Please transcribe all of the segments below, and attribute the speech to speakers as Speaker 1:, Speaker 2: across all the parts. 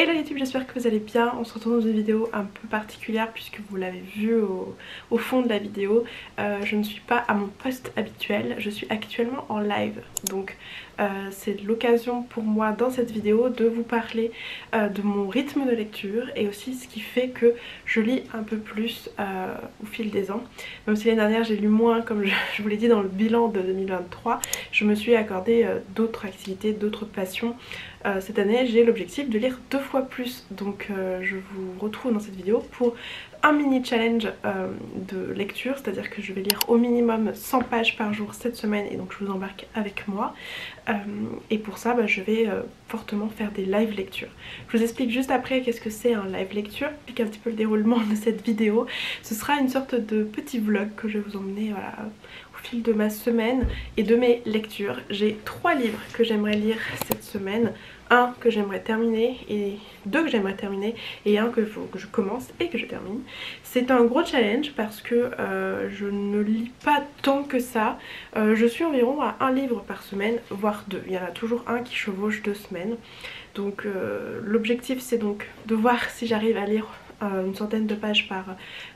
Speaker 1: Hello YouTube, j'espère que vous allez bien. On se retrouve dans une vidéo un peu particulière puisque vous l'avez vu au fond de la vidéo. Je ne suis pas à mon poste habituel, je suis actuellement en live. Donc c'est l'occasion pour moi dans cette vidéo de vous parler de mon rythme de lecture et aussi ce qui fait que je lis un peu plus au fil des ans. Même si l'année dernière j'ai lu moins, comme je vous l'ai dit dans le bilan de 2023, je me suis accordé d'autres activités, d'autres passions. Cette année j'ai l'objectif de lire 2 fois plus, donc je vous retrouve dans cette vidéo pour un mini challenge de lecture, c'est à dire que je vais lire au minimum 100 pages par jour cette semaine et donc je vous embarque avec moi. Et pour ça je vais fortement faire des live lectures. Je vous explique juste après qu'est-ce que c'est un live lecture, j'explique un petit peu le déroulement de cette vidéo. Ce sera une sorte de petit vlog que je vais vous emmener voilà, au fil de ma semaine et de mes lectures. J'ai 3 livres que j'aimerais lire cette semaine, un que j'aimerais terminer et 2 que j'aimerais terminer et un que je commence et que je termine. C'est un gros challenge parce que je ne lis pas tant que ça. Je suis environ à 1 livre par semaine, voire 2. Il y en a toujours un qui chevauche 2 semaines. Donc l'objectif c'est donc de voir si j'arrive à lire une centaine de pages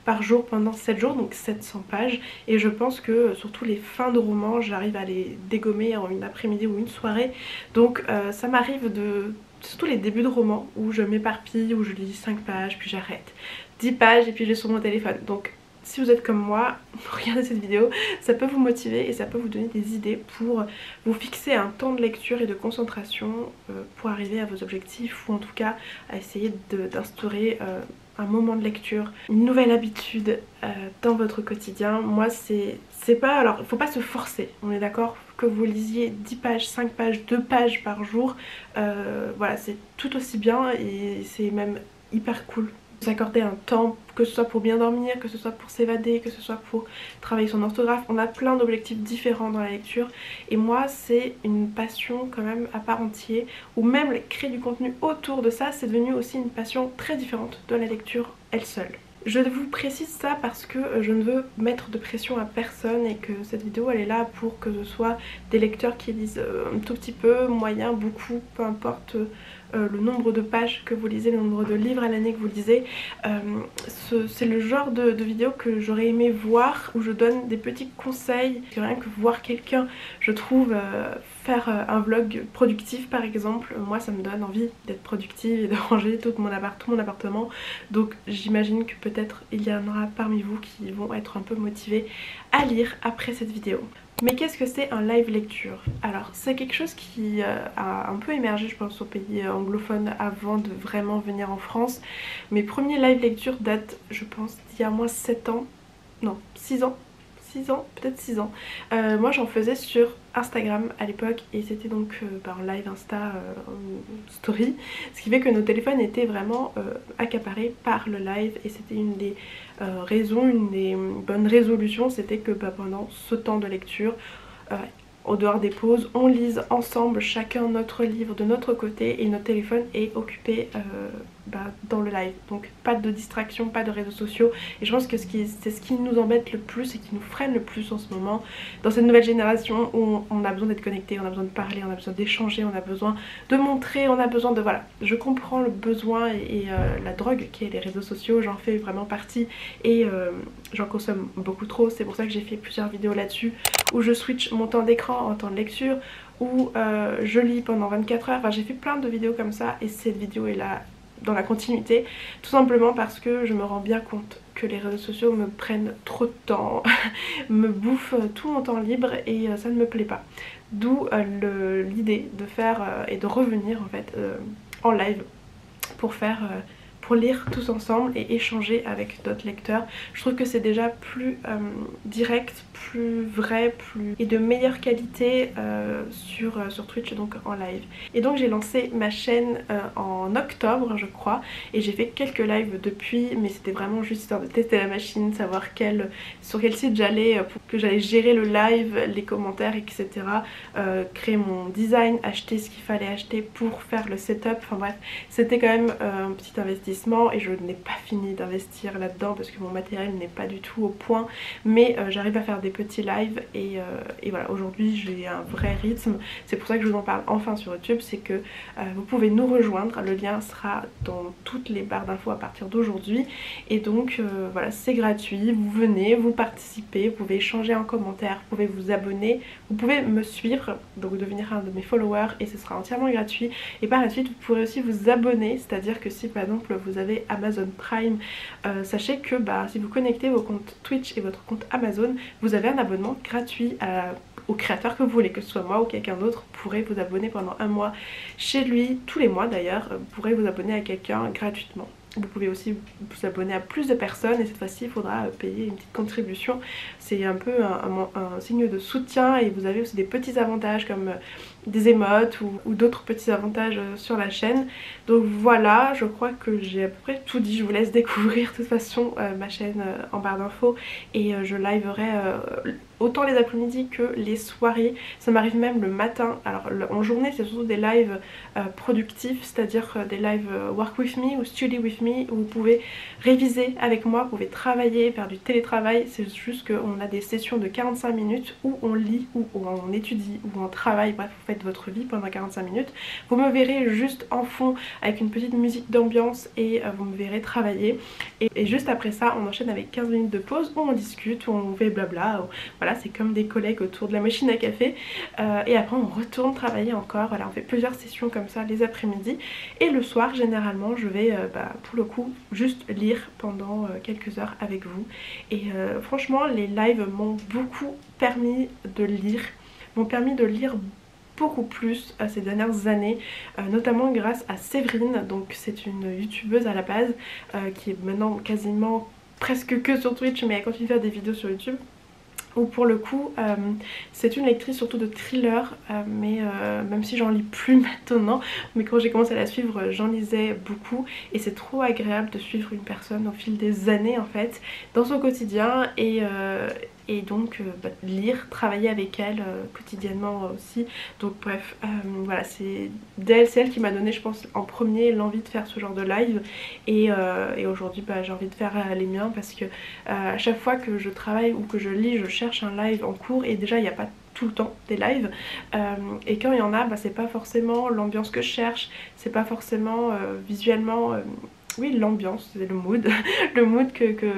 Speaker 1: par jour pendant 7 jours, donc 700 pages. Et je pense que surtout les fins de romans, j'arrive à les dégommer en une après-midi ou une soirée. Donc ça m'arrive de... surtout les débuts de romans où je m'éparpille, où je lis 5 pages, puis j'arrête. 10 pages et puis je l'ai sur mon téléphone. Donc si vous êtes comme moi, regardez cette vidéo, ça peut vous motiver et ça peut vous donner des idées pour vous fixer un temps de lecture et de concentration pour arriver à vos objectifs, ou en tout cas à essayer d'instaurer un moment de lecture, une nouvelle habitude dans votre quotidien. Moi c'est pas... alors il faut pas se forcer, on est d'accord, que vous lisiez 10 pages, 5 pages, 2 pages par jour, voilà, c'est tout aussi bien et c'est même hyper cool. S'accorder un temps, que ce soit pour bien dormir, que ce soit pour s'évader, que ce soit pour travailler son orthographe. On a plein d'objectifs différents dans la lecture et moi c'est une passion quand même à part entière, ou même créer du contenu autour de ça, c'est devenu aussi une passion très différente de la lecture elle seule. Je vous précise ça parce que je ne veux mettre de pression à personne et que cette vidéo elle est là pour que ce soit des lecteurs qui lisent un tout petit peu, moyen, beaucoup, peu importe le nombre de pages que vous lisez, le nombre de livres à l'année que vous lisez. C'est le genre de vidéo que j'aurais aimé voir, où je donne des petits conseils. Rien que voir quelqu'un, je trouve, faire un vlog productif par exemple, moi ça me donne envie d'être productive et de ranger tout mon appartement. Donc j'imagine que peut-être il y en aura parmi vous qui vont être un peu motivés à lire après cette vidéo. Mais qu'est-ce que c'est un live lecture? Alors c'est quelque chose qui a un peu émergé je pense aux pays anglophones avant de vraiment venir en France. Mes premiers live lecture datent je pense d'il y a moins 7 ans, non 6 ans. 6 ans, peut-être 6 ans. Moi j'en faisais sur Instagram à l'époque et c'était donc en live Insta story, ce qui fait que nos téléphones étaient vraiment accaparés par le live et c'était une des raisons, une des bonnes résolutions, c'était que pendant ce temps de lecture, au dehors des pauses, on lise ensemble chacun notre livre de notre côté et notre téléphone est occupé dans le live. Donc pas de distraction, pas de réseaux sociaux. Et je pense que c'est ce qui nous embête le plus et qui nous freine le plus en ce moment dans cette nouvelle génération où on a besoin d'être connecté, on a besoin de parler, on a besoin d'échanger, on a besoin de montrer, on a besoin de... voilà. Je comprends le besoin et la drogue qui est les réseaux sociaux, j'en fais vraiment partie et j'en consomme beaucoup trop. C'est pour ça que j'ai fait plusieurs vidéos là-dessus où je switch mon temps d'écran en temps de lecture, où je lis pendant 24 heures. Enfin j'ai fait plein de vidéos comme ça et cette vidéo est là dans la continuité, tout simplement parce que je me rends bien compte que les réseaux sociaux me prennent trop de temps, me bouffent tout mon temps libre et ça ne me plaît pas. D'où l'idée de faire et de revenir en fait en live pour faire... pour lire tous ensemble et échanger avec d'autres lecteurs. Je trouve que c'est déjà plus direct, plus vrai, plus et de meilleure qualité sur Twitch, donc en live. Et donc j'ai lancé ma chaîne en octobre je crois et j'ai fait quelques lives depuis, mais c'était vraiment juste histoire de tester la machine, savoir sur quel site j'allais, pour que j'allais gérer le live, les commentaires etc, créer mon design, acheter ce qu'il fallait acheter pour faire le setup, enfin bref c'était quand même un petit investissement d'investissement et je n'ai pas fini d'investir là-dedans parce que mon matériel n'est pas du tout au point, mais j'arrive à faire des petits lives et voilà, aujourd'hui j'ai un vrai rythme. C'est pour ça que je vous en parle enfin sur YouTube, c'est que vous pouvez nous rejoindre, le lien sera dans toutes les barres d'infos à partir d'aujourd'hui et donc voilà, c'est gratuit, vous venez, vous participez, vous pouvez échanger en commentaire, vous pouvez vous abonner, vous pouvez me suivre, donc devenir un de mes followers et ce sera entièrement gratuit. Et par la suite vous pourrez aussi vous abonner, c'est-à-dire que si par exemple vous avez Amazon Prime, sachez que si vous connectez vos comptes Twitch et votre compte Amazon, vous avez un abonnement gratuit au créateur que vous voulez, que ce soit moi ou quelqu'un d'autre. Vous pourrez vous abonner pendant un mois chez lui, tous les mois d'ailleurs, vous pourrez vous abonner à quelqu'un gratuitement. Vous pouvez aussi vous abonner à plus de personnes et cette fois-ci il faudra payer une petite contribution. C'est un peu un signe de soutien et vous avez aussi des petits avantages comme des émotes ou d'autres petits avantages sur la chaîne. Donc voilà, je crois que j'ai à peu près tout dit. Je vous laisse découvrir de toute façon ma chaîne en barre d'infos et je liverai autant les après-midi que les soirées. Ça m'arrive même le matin. Alors en journée c'est surtout des lives productifs, c'est-à-dire des lives work with me ou study with me où vous pouvez réviser avec moi, vous pouvez travailler, faire du télétravail. C'est juste qu'on a des sessions de 45 minutes où on lit, où on étudie, où on travaille, bref vous faites votre vie pendant 45 minutes. Vous me verrez juste en fond avec une petite musique d'ambiance et vous me verrez travailler. Et juste après ça on enchaîne avec 15 minutes de pause où on discute, où on fait blabla, voilà, c'est comme des collègues autour de la machine à café et après on retourne travailler encore. Voilà, on fait plusieurs sessions comme ça les après-midi et le soir généralement je vais pour le coup juste lire pendant quelques heures avec vous et franchement les lives m'ont beaucoup permis de lire, beaucoup plus ces dernières années, notamment grâce à Séverine. Donc c'est une youtubeuse à la base qui est maintenant quasiment presque que sur Twitch, mais elle continue de faire des vidéos sur YouTube, où pour le coup c'est une lectrice surtout de thriller, mais même si j'en lis plus maintenant, mais quand j'ai commencé à la suivre j'en lisais beaucoup et c'est trop agréable de suivre une personne au fil des années en fait dans son quotidien et donc lire, travailler avec elle quotidiennement aussi. Donc bref, voilà, c'est elle qui m'a donné je pense en premier l'envie de faire ce genre de live et aujourd'hui j'ai envie de faire les miens parce que à chaque fois que je travaille ou que je lis je cherche un live en cours et déjà il n'y a pas tout le temps des lives et quand il y en a c'est pas forcément l'ambiance que je cherche, c'est pas forcément visuellement oui l'ambiance, c'est le mood le mood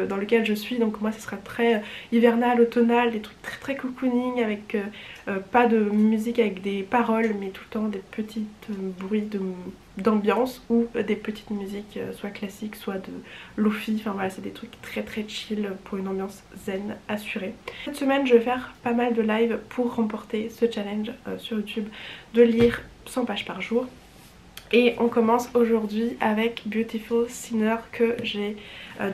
Speaker 1: dans lequel je suis. Donc moi ce sera très hivernal, automnal, des trucs très très cocooning avec pas de musique avec des paroles mais tout le temps des petits bruits d'ambiance ou des petites musiques soit classiques soit de lofi, enfin voilà c'est des trucs très très chill pour une ambiance zen assurée. Cette semaine je vais faire pas mal de live pour remporter ce challenge sur YouTube de lire 100 pages par jour. Et on commence aujourd'hui avec Beautiful Sinner que j'ai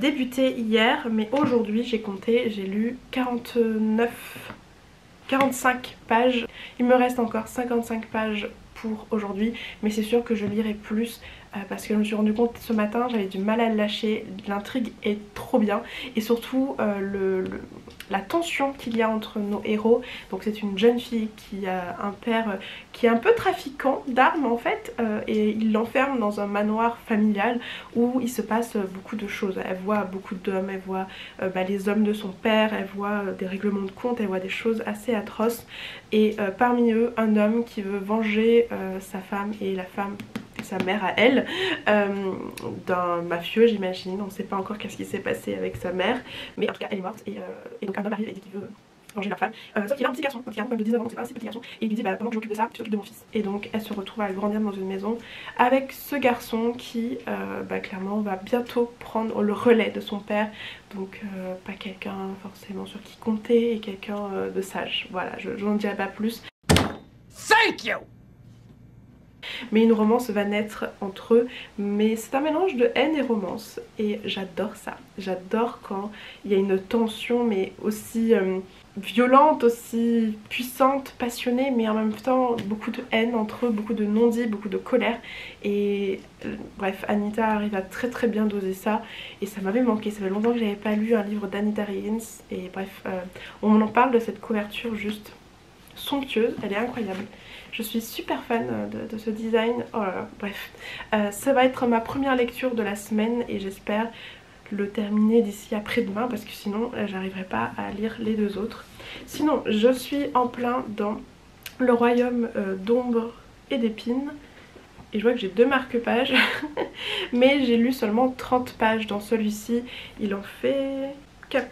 Speaker 1: débuté hier, mais aujourd'hui j'ai compté, j'ai lu 45 pages. Il me reste encore 55 pages pour aujourd'hui, mais c'est sûr que je lirai plus parce que je me suis rendu compte ce matin, j'avais du mal à le lâcher. L'intrigue est trop bien et surtout la tension qu'il y a entre nos héros. Donc c'est une jeune fille qui a un père qui est un peu trafiquant d'armes en fait et il l'enferme dans un manoir familial où il se passe beaucoup de choses. Elle voit beaucoup d'hommes, elle voit les hommes de son père, elle voit des règlements de compte, elle voit des choses assez atroces et parmi eux un homme qui veut venger sa femme et la femme, sa mère à elle, d'un mafieux j'imagine. On ne sait pas encore qu'est-ce qui s'est passé avec sa mère, mais en tout cas elle est morte et donc un homme arrive et dit qu'il veut venger leur femme, sauf qu'il a un petit garçon, un petit garçon comme de 19 ans, donc c'est pas un si petit garçon, et il lui dit pendant que je m'occupe de ça, tu t'occupes de mon fils. Et donc elle se retrouve à grandir dans une maison avec ce garçon qui clairement va bientôt prendre le relais de son père, donc pas quelqu'un forcément sur qui compter et quelqu'un de sage. Voilà, je n'en dirai pas plus. Thank you! Mais une romance va naître entre eux, mais c'est un mélange de haine et romance et j'adore ça. J'adore quand il y a une tension mais aussi violente, aussi puissante, passionnée, mais en même temps beaucoup de haine entre eux, beaucoup de non-dits, beaucoup de colère et bref, Anita arrive à très très bien doser ça et ça m'avait manqué. Ça fait longtemps que j'avais pas lu un livre d'Anita Higgins et bref, on en parle de cette couverture juste somptueuse, elle est incroyable. Je suis super fan de ce design. Oh là là, bref. Ça va être ma première lecture de la semaine et j'espère le terminer d'ici après-demain parce que sinon j'arriverai pas à lire les deux autres. Sinon je suis en plein dans le royaume d'ombre et d'épines et je vois que j'ai 2 marque-pages mais j'ai lu seulement 30 pages dans celui-ci. Il en fait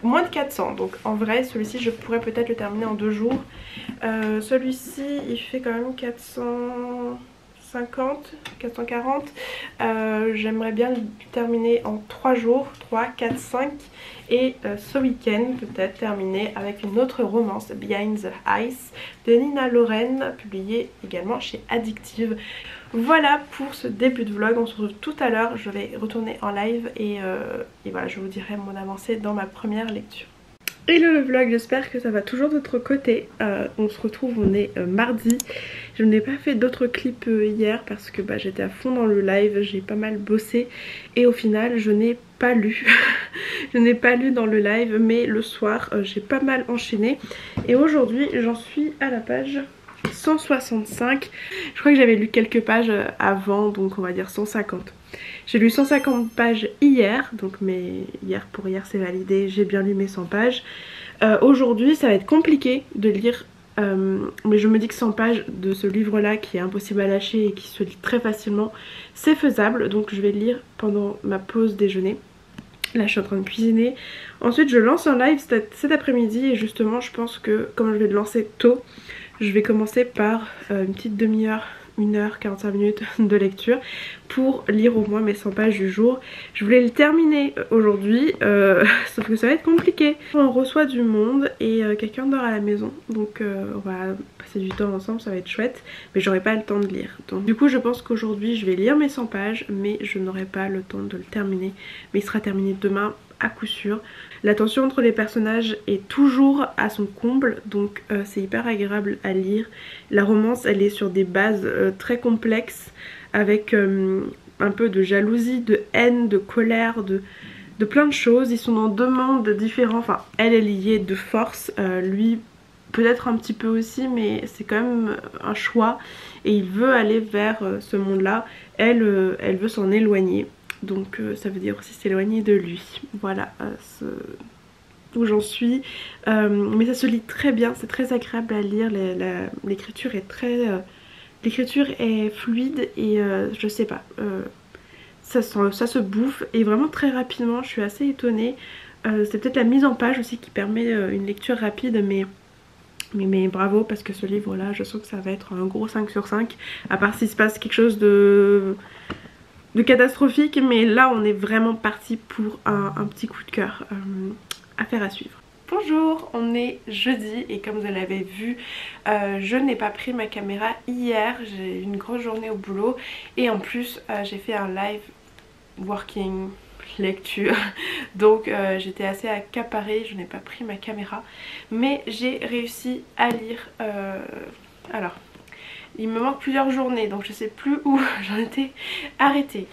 Speaker 1: moins de 400, donc en vrai celui-ci je pourrais peut-être le terminer en 2 jours. Celui-ci il fait quand même 450, 440. J'aimerais bien le terminer en 3 jours, 3, 4, 5 et ce week-end peut-être terminer avec une autre romance, Behind the Ice de Nina Loren, publiée également chez Addictive. Voilà pour ce début de vlog, on se retrouve tout à l'heure, je vais retourner en live et voilà, je vous dirai mon avancée dans ma première lecture. Hello le vlog, j'espère que ça va toujours de votre côté. On se retrouve, on est mardi. Je n'ai pas fait d'autres clips hier parce que j'étais à fond dans le live, j'ai pas mal bossé et au final je n'ai pas lu. Je n'ai pas lu dans le live mais le soir j'ai pas mal enchaîné et aujourd'hui j'en suis à la page 165. Je crois que j'avais lu quelques pages avant, donc on va dire 150. J'ai lu 150 pages hier, donc pour hier c'est validé, j'ai bien lu mes 100 pages. Aujourd'hui ça va être compliqué de lire, mais je me dis que 100 pages de ce livre là qui est impossible à lâcher et qui se lit très facilement, c'est faisable, donc je vais le lire pendant ma pause déjeuner. Là je suis en train de cuisiner. Ensuite je lance un live cet après-midi et justement je pense que comme je vais le lancer tôt, je vais commencer par une petite demi-heure, 1h, 45 minutes de lecture pour lire au moins mes 100 pages du jour. Je voulais le terminer aujourd'hui, sauf que ça va être compliqué. On reçoit du monde et quelqu'un dort à la maison, donc on va passer du temps ensemble, ça va être chouette, mais j'aurai pas le temps de lire. Donc du coup je pense qu'aujourd'hui je vais lire mes 100 pages, mais je n'aurai pas le temps de le terminer, mais il sera terminé demain à coup sûr. La tension entre les personnages est toujours à son comble, donc c'est hyper agréable à lire. La romance elle est sur des bases très complexes avec un peu de jalousie, de haine, de colère, de plein de choses. Ils sont dans 2 mondes différents, enfin elle est liée de force, lui peut-être un petit peu aussi, mais c'est quand même un choix et il veut aller vers ce monde là, elle veut s'en éloigner. Donc ça veut dire aussi s'éloigner de lui. Voilà où j'en suis. Mais ça se lit très bien, c'est très agréable à lire. L'écriture est fluide et je sais pas. Ça se bouffe et vraiment très rapidement. Je suis assez étonnée. C'est peut-être la mise en page aussi qui permet une lecture rapide, mais bravo parce que ce livre là je sens que ça va être un gros 5 sur 5. À part s'il se passe quelque chose de catastrophique, mais là on est vraiment parti pour un petit coup de cœur. Affaire à suivre. Bonjour, on est jeudi et comme vous l'avez vu, je n'ai pas pris ma caméra hier, j'ai eu une grosse journée au boulot et en plus j'ai fait un live working lecture, donc j'étais assez accaparée, je n'ai pas pris ma caméra, mais j'ai réussi à lire. Alors il me manque plusieurs journées donc je sais plus où j'en étais arrêtée.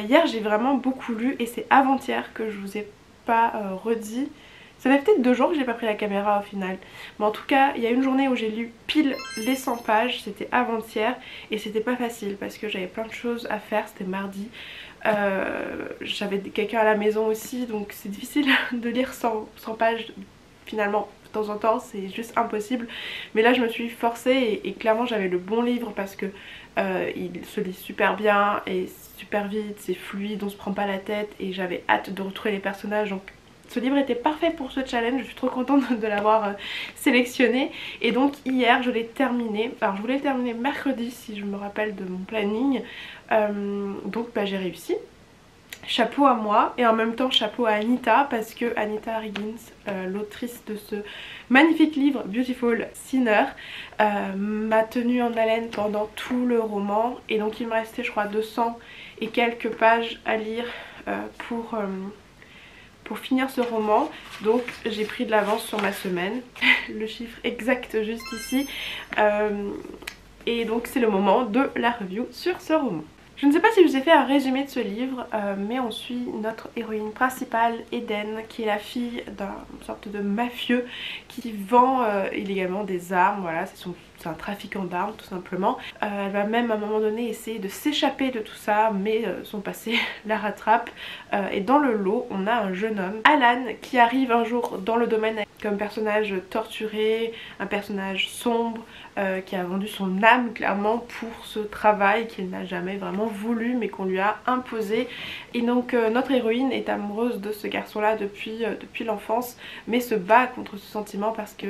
Speaker 1: Hier j'ai vraiment beaucoup lu et c'est avant-hier que je vous ai pas redit. Ça fait peut-être 2 jours que j'ai pas pris la caméra au final. Mais en tout cas il y a une journée où j'ai lu pile les 100 pages, c'était avant-hier et c'était pas facile parce que j'avais plein de choses à faire, c'était mardi. J'avais quelqu'un à la maison aussi donc c'est difficile de lire 100 pages finalement. De temps en temps c'est juste impossible, mais là je me suis forcée et clairement j'avais le bon livre parce que il se lit super bien et super vite, c'est fluide, on se prend pas la tête et j'avais hâte de retrouver les personnages, donc ce livre était parfait pour ce challenge, je suis trop contente de l'avoir sélectionné et donc hier je l'ai terminé. Alors je voulais le terminer mercredi si je me rappelle de mon planning, donc j'ai réussi. Chapeau à moi et en même temps chapeau à Anita parce que Anita Higgins, l'autrice de ce magnifique livre Beautiful Sinner, m'a tenue en haleine pendant tout le roman et donc il me restait je crois 200 et quelques pages à lire pour finir ce roman, donc j'ai pris de l'avance sur ma semaine, le chiffre exact juste ici, et donc c'est le moment de la review sur ce roman. Je ne sais pas si je vous ai fait un résumé de ce livre, mais on suit notre héroïne principale, Eden, qui est la fille d'une sorte de mafieux qui vend illégalement des armes. Voilà, c'est un trafiquant d'armes tout simplement. Elle va même à un moment donné essayer de s'échapper de tout ça, mais son passé la rattrape. Et dans le lot, on a un jeune homme, Alan, qui arrive un jour dans le domaine comme personnage torturé, un personnage sombre, qui a vendu son âme clairement pour ce travail qu'il n'a jamais vraiment voulu mais qu'on lui a imposé. Et donc notre héroïne est amoureuse de ce garçon là depuis l'enfance, mais se bat contre ce sentiment parce que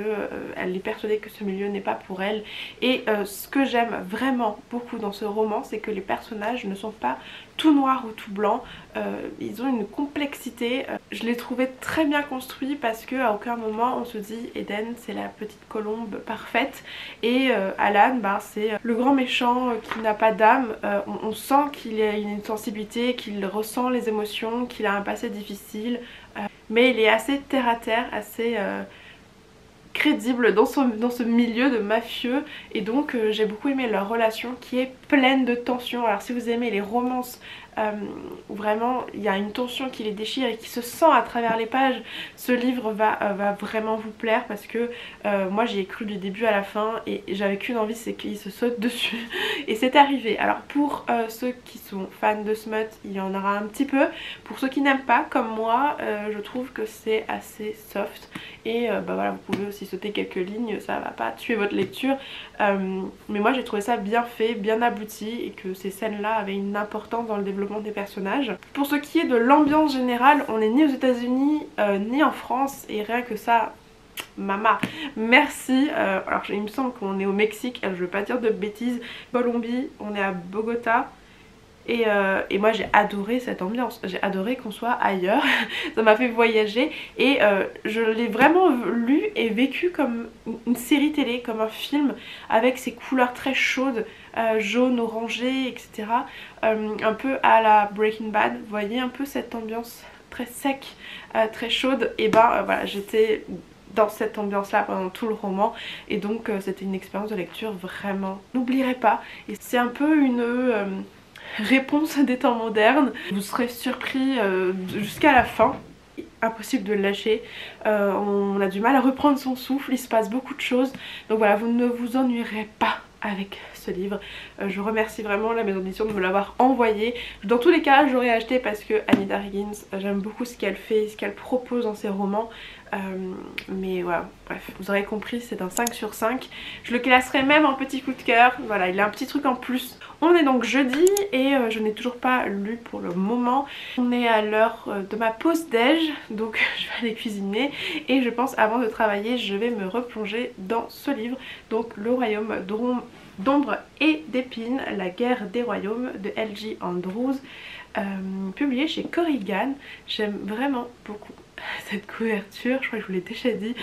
Speaker 1: elle est persuadée que ce milieu n'est pas pour elle. Et ce que j'aime vraiment beaucoup dans ce roman, c'est que les personnages ne sont pas tout noir ou tout blanc, ils ont une complexité. Je l'ai trouvé très bien construit parce que à aucun moment on se dit Eden c'est la petite colombe parfaite et Alan c'est le grand méchant qui n'a pas d'âme. On sent qu'il a une sensibilité, qu'il ressent les émotions, qu'il a un passé difficile, mais il est assez terre à terre, assez crédible dans ce milieu de mafieux. Et donc j'ai beaucoup aimé leur relation qui est pleine de tension. Alors si vous aimez les romances où vraiment il y a une tension qui les déchire et qui se sent à travers les pages, ce livre va vraiment vous plaire parce que moi j'y ai cru du début à la fin et j'avais qu'une envie, c'est qu'il se saute dessus et c'est arrivé. Alors pour ceux qui sont fans de smut, il y en aura un petit peu. Pour ceux qui n'aiment pas comme moi, je trouve que c'est assez soft et voilà, vous pouvez aussi sauter quelques lignes, ça va pas tuer votre lecture, mais moi j'ai trouvé ça bien fait, bien abouti et que ces scènes là avaient une importance dans le développement des personnages. Pour ce qui est de l'ambiance générale, on n'est ni aux États-Unis ni en France et rien que ça, maman, merci. Alors il me semble qu'on est au Mexique, je veux pas dire de bêtises, Colombie, on est à Bogota. Et moi j'ai adoré cette ambiance, j'ai adoré qu'on soit ailleurs, ça m'a fait voyager et je l'ai vraiment lu et vécu comme une série télé, comme un film avec ses couleurs très chaudes, jaune, orangé, etc. Un peu à la Breaking Bad, vous voyez un peu cette ambiance très sec, très chaude, et voilà, j'étais dans cette ambiance là pendant tout le roman et donc c'était une expérience de lecture vraiment, n'oublierez pas. Et c'est un peu une réponse des temps modernes, vous serez surpris jusqu'à la fin, impossible de le lâcher, on a du mal à reprendre son souffle, il se passe beaucoup de choses, donc voilà, vous ne vous ennuierez pas avec ce livre. Je remercie vraiment la maison d'édition de me l'avoir envoyé. Dans tous les cas j'aurais acheté parce que Anita Higgins, j'aime beaucoup ce qu'elle fait, ce qu'elle propose dans ses romans, mais voilà, bref, vous aurez compris, c'est un 5 sur 5. Je le classerai même en petit coup de cœur, voilà, il a un petit truc en plus. On est donc jeudi et je n'ai toujours pas lu pour le moment. On est à l'heure de ma pause déj, donc je vais aller cuisiner et je pense avant de travailler je vais me replonger dans ce livre, donc Le Royaume d'ombre et d'épines, la guerre des royaumes de L.J. Andrews, publié chez Corrigan. J'aime vraiment beaucoup cette couverture, je crois que je vous l'ai déjà dit,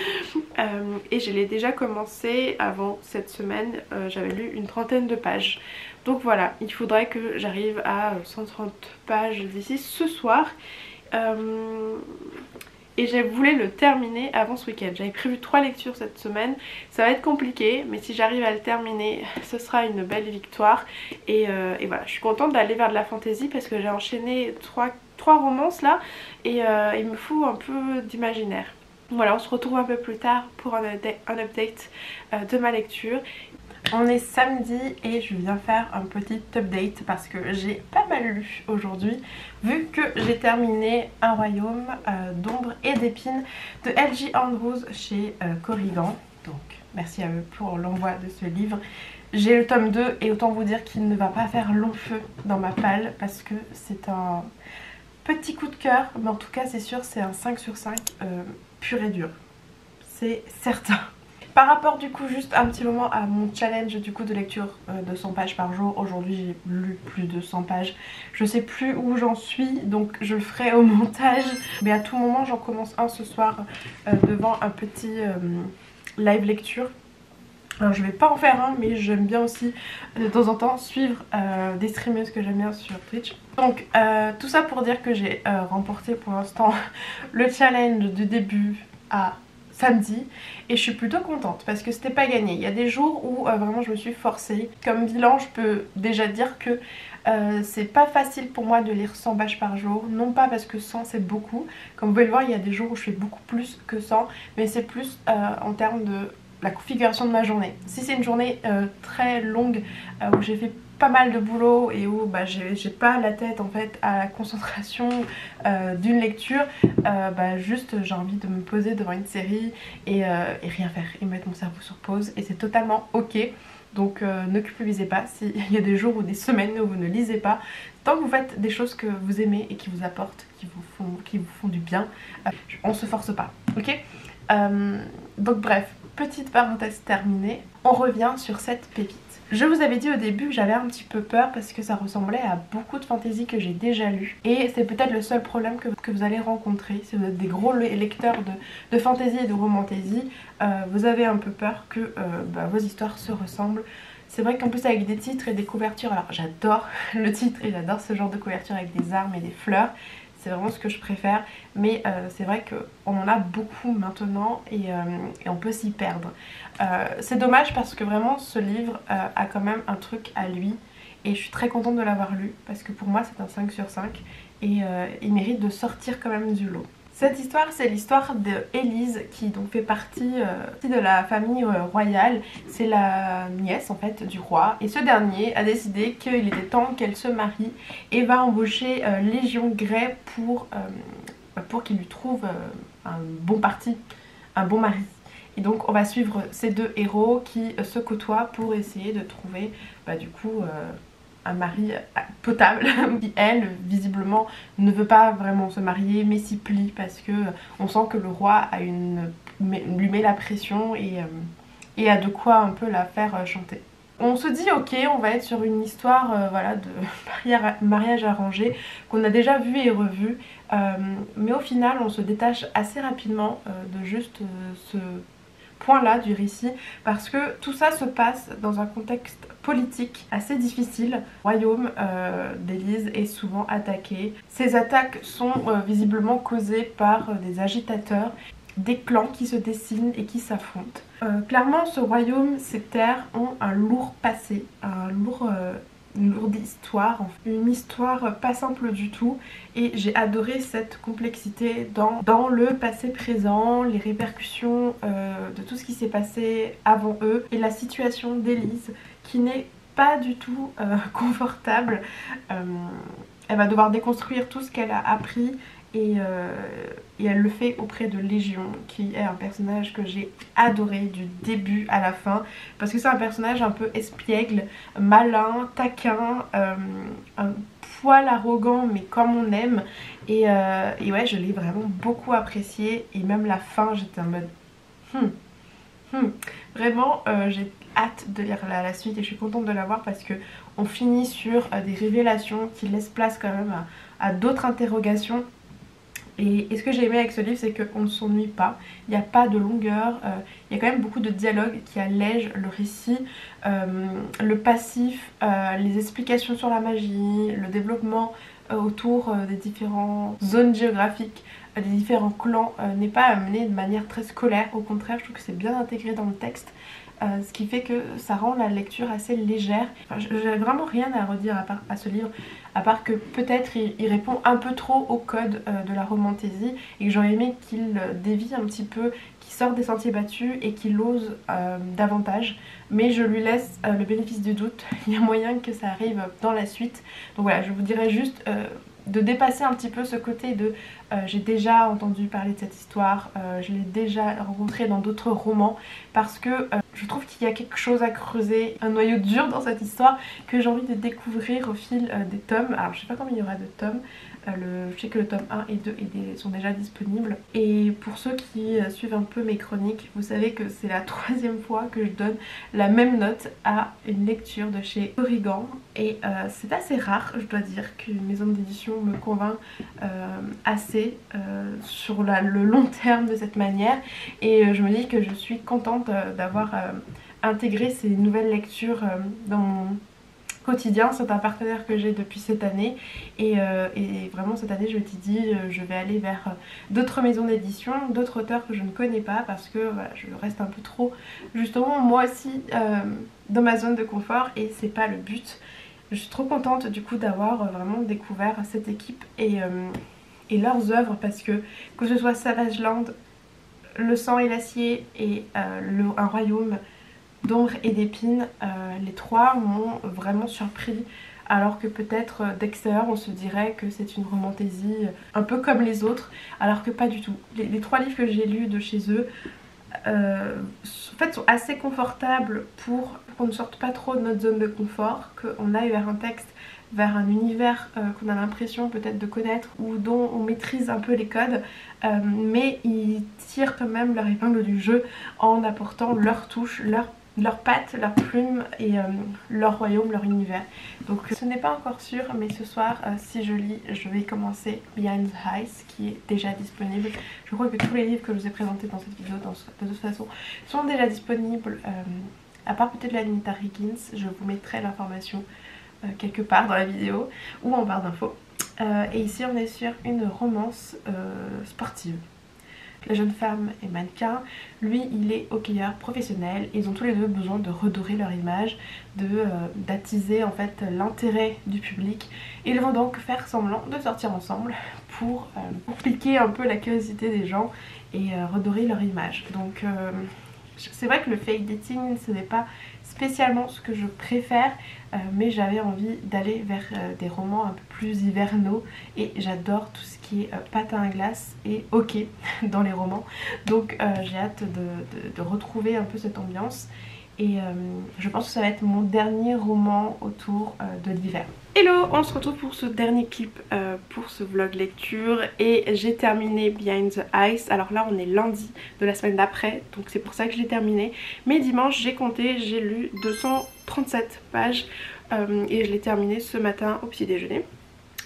Speaker 1: et je l'ai déjà commencé avant cette semaine, j'avais lu une trentaine de pages. Donc voilà, il faudrait que j'arrive à 130 pages d'ici ce soir. Et je voulais le terminer avant ce week-end. J'avais prévu 3 lectures cette semaine. Ça va être compliqué, mais si j'arrive à le terminer, ce sera une belle victoire. Et voilà, je suis contente d'aller vers de la fantasy parce que j'ai enchaîné 3 romances là. Et il me faut un peu d'imaginaire. Voilà, on se retrouve un peu plus tard pour un update de ma lecture. On est samedi et je viens faire un petit update parce que j'ai pas mal lu aujourd'hui vu que j'ai terminé Un royaume d'ombre et d'épines de L.J. Andrews chez Corrigan. Donc merci à eux pour l'envoi de ce livre. J'ai le tome 2 et autant vous dire qu'il ne va pas faire long feu dans ma palle parce que c'est un petit coup de cœur, mais en tout cas c'est sûr c'est un 5 sur 5 pur et dur, c'est certain. Par rapport du coup juste un petit moment à mon challenge du coup de lecture de 100 pages par jour, aujourd'hui j'ai lu plus de 100 pages, je sais plus où j'en suis donc je le ferai au montage, mais à tout moment j'en commence un ce soir devant un petit live lecture. Alors je vais pas en faire un mais j'aime bien aussi de temps en temps suivre des streameuses que j'aime bien sur Twitch. Donc tout ça pour dire que j'ai remporté pour l'instant le challenge du début à samedi et je suis plutôt contente parce que c'était pas gagné. Il y a des jours où vraiment je me suis forcée. Comme bilan je peux déjà dire que C'est pas facile pour moi de lire 100 pages par jour, non pas parce que 100 c'est beaucoup, comme vous pouvez le voir il y a des jours où je fais beaucoup plus que 100, mais c'est plus en termes de la configuration de ma journée. Si c'est une journée très longue où j'ai fait pas mal de boulot et où bah, j'ai pas la tête en fait à la concentration d'une lecture, bah, juste j'ai envie de me poser devant une série et rien faire et mettre mon cerveau sur pause, et c'est totalement ok. Donc ne culpabilisez pas s'il y a des jours ou des semaines où vous ne lisez pas. Tant que vous faites des choses que vous aimez et qui vous apportent, qui vous font du bien, on se force pas, ok. Donc bref, petite parenthèse terminée, on revient sur cette pépite. Je vous avais dit au début que j'avais un petit peu peur parce que ça ressemblait à beaucoup de fantasy que j'ai déjà lu. Et c'est peut-être le seul problème que vous allez rencontrer. Si vous êtes des gros lecteurs de fantasy et de romantasy, vous avez un peu peur que bah, vos histoires se ressemblent. C'est vrai qu'en plus avec des titres et des couvertures, alors j'adore le titre et j'adore ce genre de couverture avec des armes et des fleurs. C'est vraiment ce que je préfère, mais c'est vrai qu'on en a beaucoup maintenant et on peut s'y perdre. C'est dommage parce que vraiment ce livre a quand même un truc à lui et je suis très contente de l'avoir lu parce que pour moi c'est un 5 sur 5 et il mérite de sortir quand même du lot. Cette histoire, c'est l'histoire d'Élise qui donc fait partie de la famille royale. C'est la nièce en fait du roi et ce dernier a décidé qu'il était temps qu'elle se marie et va embaucher Légion Grey pour qu'il lui trouve un bon parti, un bon mari. Et donc on va suivre ces deux héros qui se côtoient pour essayer de trouver du coup un mari potable qui elle visiblement ne veut pas vraiment se marier mais s'y plie parce que on sent que le roi lui met la pression et a de quoi un peu la faire chanter. On se dit ok, on va être sur une histoire voilà, de mariage arrangé qu'on a déjà vu et revu, mais au final on se détache assez rapidement de juste ce point là du récit parce que tout ça se passe dans un contexte politique assez difficile. Le royaume d'Élise est souvent attaqué. Ces attaques sont visiblement causées par des agitateurs, des clans qui se dessinent et qui s'affrontent. Clairement ce royaume, ces terres ont un lourd passé, une lourde histoire, une histoire pas simple du tout, et j'ai adoré cette complexité dans le passé présent, les répercussions de tout ce qui s'est passé avant eux et la situation d'Élise qui n'est pas du tout confortable. Elle va devoir déconstruire tout ce qu'elle a appris et elle le fait auprès de Légion qui est un personnage que j'ai adoré du début à la fin parce que c'est un personnage un peu espiègle, malin, taquin, un poil arrogant mais comme on aime et ouais je l'ai vraiment beaucoup apprécié et même la fin j'étais en mode vraiment j'ai hâte de lire la suite et je suis contente de la voir parce que on finit sur des révélations qui laissent place quand même à d'autres interrogations. Et ce que j'ai aimé avec ce livre, c'est qu'on ne s'ennuie pas, il n'y a pas de longueur, il y a quand même beaucoup de dialogues qui allègent le récit, le passif, les explications sur la magie, le développement autour des différentes zones géographiques, des différents clans n'est pas amené de manière très scolaire, au contraire je trouve que c'est bien intégré dans le texte. Ce qui fait que ça rend la lecture assez légère. Enfin, j'ai vraiment rien à redire à ce livre, à part que peut-être il répond un peu trop au code de la romantasy et que j'aurais aimé qu'il dévie un petit peu, qu'il sorte des sentiers battus et qu'il ose davantage. Mais je lui laisse le bénéfice du doute, il y a moyen que ça arrive dans la suite. Donc voilà, je vous dirais juste de dépasser un petit peu ce côté de j'ai déjà entendu parler de cette histoire, je l'ai déjà rencontrée dans d'autres romans parce que je trouve qu'il y a quelque chose à creuser, un noyau dur dans cette histoire que j'ai envie de découvrir au fil des tomes. Alors je sais pas combien il y aura de tomes, je sais que le tome 1 et 2 sont déjà disponibles et pour ceux qui suivent un peu mes chroniques, vous savez que c'est la 3e fois que je donne la même note à une lecture de chez Origan et c'est assez rare, je dois dire, qu'une maison d'édition me convainc assez sur le long terme de cette manière et je me dis que je suis contente d'avoir intégré ces nouvelles lectures dans mon quotidien. C'est un partenaire que j'ai depuis cette année et vraiment cette année je me suis dit je vais aller vers d'autres maisons d'édition, d'autres auteurs que je ne connais pas parce que voilà, je reste un peu trop justement moi aussi dans ma zone de confort et c'est pas le but. Je suis trop contente du coup d'avoir vraiment découvert cette équipe et leurs œuvres, parce que ce soit Savage Land, Le sang et l'acier et Un royaume d'ombre et d'épines, les trois m'ont vraiment surpris. Alors que peut-être d'extérieur on se dirait que c'est une romantaisie un peu comme les autres, alors que pas du tout. Les trois livres que j'ai lus de chez eux en fait sont assez confortables pour qu'on ne sorte pas trop de notre zone de confort, qu'on aille vers un texte, vers un univers qu'on a l'impression peut-être de connaître ou dont on maîtrise un peu les codes, mais ils tirent quand même leur épingle du jeu en apportant leur touche, leurs pattes, leurs plumes et leur royaume, leur univers. Donc ce n'est pas encore sûr, mais ce soir si je lis, je vais commencer Behind the Ice qui est déjà disponible. Je crois que tous les livres que je vous ai présentés dans cette vidéo de toute façon sont déjà disponibles, à part peut-être l'Anita Higgins. Je vous mettrai l'information quelque part dans la vidéo ou en barre d'infos. Et ici on est sur une romance sportive. La jeune femme est mannequin, lui il est hockeyeur professionnel. Ils ont tous les deux besoin de redorer leur image, d'attiser en fait l'intérêt du public. Ils vont donc faire semblant de sortir ensemble pour piquer un peu la curiosité des gens et redorer leur image. Donc c'est vrai que le fake dating ce n'est pas spécialement ce que je préfère, mais j'avais envie d'aller vers des romans un peu plus hivernaux et j'adore tout ce qui est patin à glace et hockey dans les romans. Donc j'ai hâte de retrouver un peu cette ambiance et je pense que ça va être mon dernier roman autour de l'hiver. Hello, on se retrouve pour ce dernier clip pour ce vlog lecture et j'ai terminé Behind the Ice. Alors là on est lundi de la semaine d'après, donc c'est pour ça que je l'ai terminé. Mais dimanche j'ai compté, j'ai lu 237 pages et je l'ai terminé ce matin au petit déjeuner.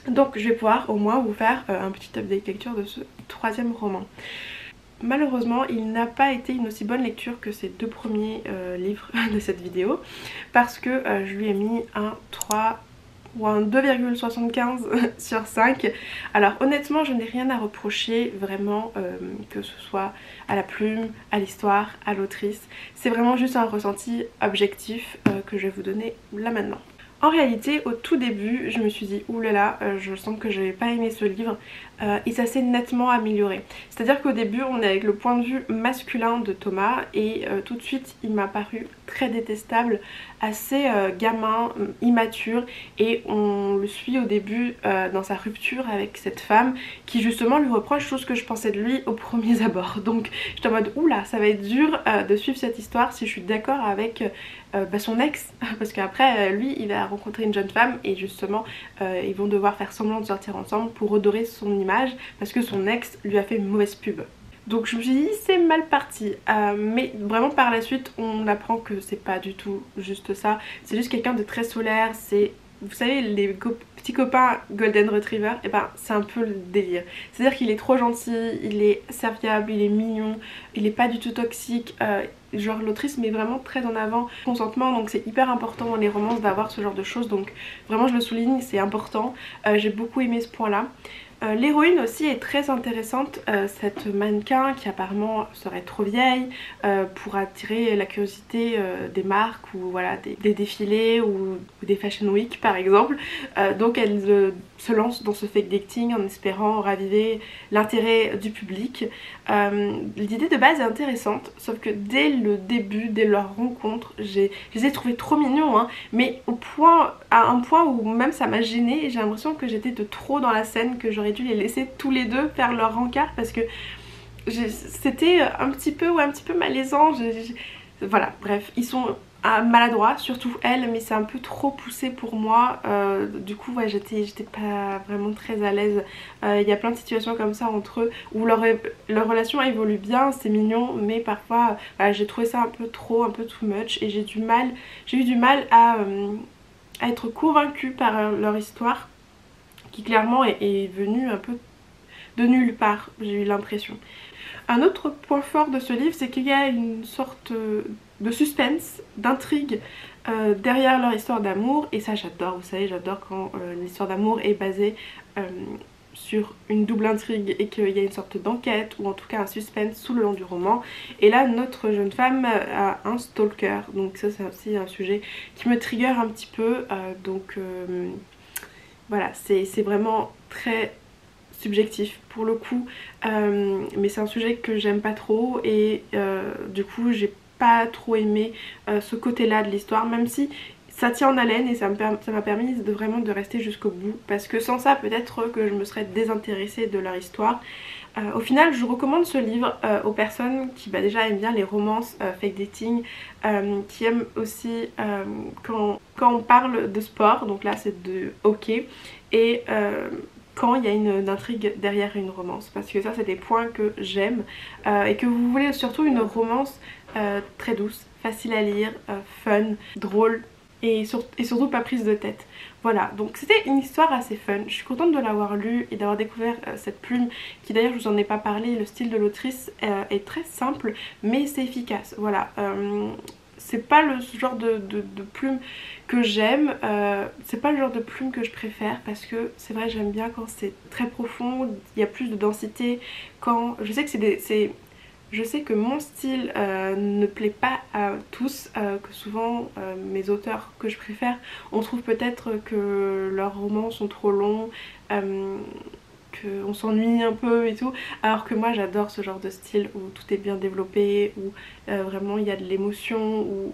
Speaker 1: Donc je vais pouvoir au moins vous faire un petit update lecture de ce troisième roman. Malheureusement il n'a pas été une aussi bonne lecture que ces deux premiers livres de cette vidéo, parce que je lui ai mis un 3 ou un 2,75 sur 5. Alors honnêtement je n'ai rien à reprocher vraiment, que ce soit à la plume, à l'histoire, à l'autrice. C'est vraiment juste un ressenti objectif que je vais vous donner là maintenant. En réalité au tout début je me suis dit oulala, je sens que je n'avais pas aimé ce livre et ça s'est nettement amélioré. C'est à dire qu'au début on est avec le point de vue masculin de Thomas et tout de suite il m'a paru très détestable, assez gamin, immature, et on le suit au début dans sa rupture avec cette femme qui justement lui reproche tout ce que je pensais de lui au premier abord. Donc j'étais en mode oula, ça va être dur de suivre cette histoire si je suis d'accord avec son ex, parce qu'après lui il va rencontrer une jeune femme et justement ils vont devoir faire semblant de sortir ensemble pour redorer son image parce que son ex lui a fait une mauvaise pub. Donc je me suis dit c'est mal parti, mais vraiment par la suite on apprend que c'est pas du tout juste ça. C'est juste quelqu'un de très solaire, c'est, vous savez, les petits copains Golden Retriever, et ben c'est un peu le délire. C'est à dire qu'il est trop gentil, il est serviable, il est mignon, il est pas du tout toxique. Genre l'autrice met vraiment très en avant le consentement, donc c'est hyper important dans les romances d'avoir ce genre de choses, donc vraiment je le souligne, c'est important. J'ai beaucoup aimé ce point là. L'héroïne aussi est très intéressante, cette mannequin qui apparemment serait trop vieille pour attirer la curiosité des marques ou voilà, des défilés ou des fashion week par exemple. Donc elle se lance dans ce fake dating en espérant raviver l'intérêt du public. L'idée de base est intéressante, sauf que dès le début, dès leur rencontre, je les ai trouvés trop mignons, hein, mais à un point où même ça m'a gênée et j'ai l'impression que j'étais de trop dans la scène, que j'aurais dû les laisser tous les deux faire leur rencard parce que c'était un petit peu malaisant. Voilà, bref, ils sont maladroits, surtout elle, mais c'est un peu trop poussé pour moi. Du coup ouais, j'étais pas vraiment très à l'aise. Il y a plein de situations comme ça entre eux où leur relation évolue bien, c'est mignon, mais parfois j'ai trouvé ça un peu trop, un peu too much, et j'ai eu du mal à être convaincue par leur histoire qui clairement est venue un peu de nulle part, j'ai eu l'impression. Un autre point fort de ce livre, c'est qu'il y a une sorte de suspense, d'intrigue derrière leur histoire d'amour, et ça j'adore. Vous savez, j'adore quand l'histoire d'amour est basée sur une double intrigue et qu'il y a une sorte d'enquête ou en tout cas un suspense tout le long du roman. Et là notre jeune femme a un stalker, donc ça c'est aussi un sujet qui me trigger un petit peu, voilà, c'est vraiment très subjectif pour le coup, mais c'est un sujet que j'aime pas trop et du coup j'ai pas trop aimé ce côté là de l'histoire, même si ça tient en haleine et ça m'a permis de vraiment de rester jusqu'au bout, parce que sans ça peut-être que je me serais désintéressée de leur histoire. Au final je recommande ce livre aux personnes qui déjà aiment bien les romances fake dating, qui aiment aussi quand on parle de sport, donc là c'est de hockey, et quand il y a une intrigue derrière une romance, parce que ça c'est des points que j'aime, et que vous voulez surtout une romance très douce, facile à lire, fun, drôle et surtout pas prise de tête. Voilà, donc c'était une histoire assez fun, je suis contente de l'avoir lue et d'avoir découvert cette plume qui d'ailleurs je vous en ai pas parlé, le style de l'autrice est très simple mais c'est efficace, voilà. C'est pas le genre de plume que j'aime, c'est pas le genre de plume que je préfère, parce que c'est vrai j'aime bien quand c'est très profond, il y a plus de densité, quand je sais que je sais que mon style ne plaît pas à tous, que souvent mes auteurs que je préfère, on trouve peut-être que leurs romans sont trop longs, qu'on s'ennuie un peu et tout, alors que moi j'adore ce genre de style où tout est bien développé, où vraiment il y a de l'émotion, où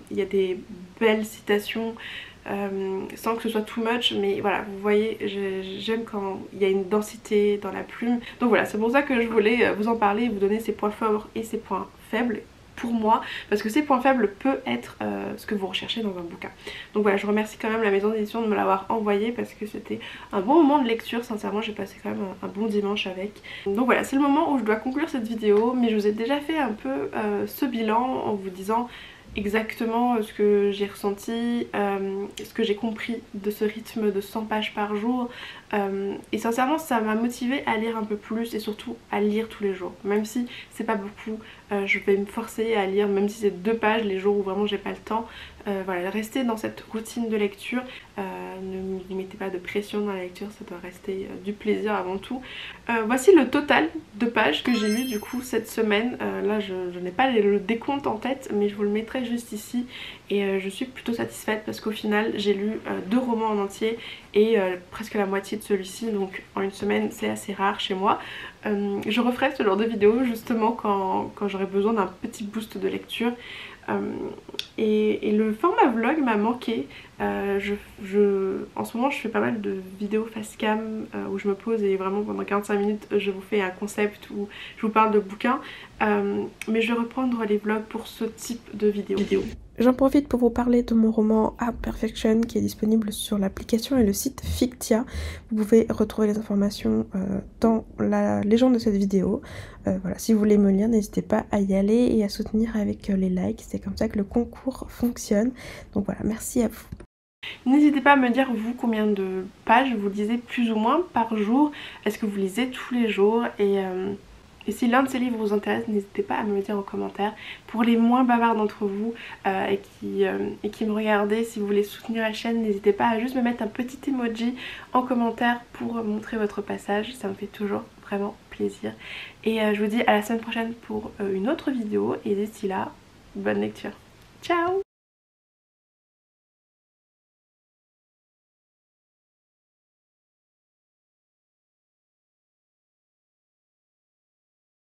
Speaker 1: il y a des belles citations, sans que ce soit too much, mais voilà, vous voyez, j'aime quand il y a une densité dans la plume. Donc voilà, c'est pour ça que je voulais vous en parler, vous donner ses points forts et ses points faibles pour moi, parce que ces points faibles peuvent être ce que vous recherchez dans un bouquin. Donc voilà, je remercie quand même la maison d'édition de me l'avoir envoyé, parce que c'était un bon moment de lecture, sincèrement j'ai passé quand même un bon dimanche avec. Donc voilà, c'est le moment où je dois conclure cette vidéo, mais je vous ai déjà fait un peu ce bilan en vous disant exactement ce que j'ai ressenti, ce que j'ai compris de ce rythme de 100 pages par jour, et sincèrement ça m'a motivée à lire un peu plus et surtout à lire tous les jours, même si c'est pas beaucoup, je vais me forcer à lire même si c'est 2 pages les jours où vraiment j'ai pas le temps. Voilà, rester dans cette routine de lecture, ne vous mettez pas de pression dans la lecture, ça doit rester du plaisir avant tout. Voici le total de pages que j'ai lu du coup cette semaine. Là je n'ai pas le décompte en tête, mais je vous le mettrai juste ici, et je suis plutôt satisfaite parce qu'au final j'ai lu 2 romans en entier et presque la moitié de celui-ci, donc en une semaine c'est assez rare chez moi. Je referai ce genre de vidéo justement quand j'aurai besoin d'un petit boost de lecture. Et le format vlog m'a manqué. En ce moment je fais pas mal de vidéos face cam où je me pose et vraiment pendant 45 minutes je vous fais un concept où je vous parle de bouquins, mais je vais reprendre les vlogs pour ce type de vidéo. J'en profite pour vous parler de mon roman Art Perfection qui est disponible sur l'application et le site Fictia. Vous pouvez retrouver les informations dans la légende de cette vidéo. Voilà, si vous voulez me lire, n'hésitez pas à y aller et à soutenir avec les likes. C'est comme ça que le concours fonctionne. Donc voilà, merci à vous. N'hésitez pas à me dire vous combien de pages vous lisez plus ou moins par jour. Est-ce que vous lisez tous les jours, et si l'un de ces livres vous intéresse, n'hésitez pas à me le dire en commentaire. Pour les moins bavards d'entre vous et qui me regardez, si vous voulez soutenir la chaîne, n'hésitez pas à juste me mettre un petit emoji en commentaire pour montrer votre passage. Ça me fait toujours vraiment plaisir. Et je vous dis à la semaine prochaine pour une autre vidéo. Et d'ici là, bonne lecture. Ciao!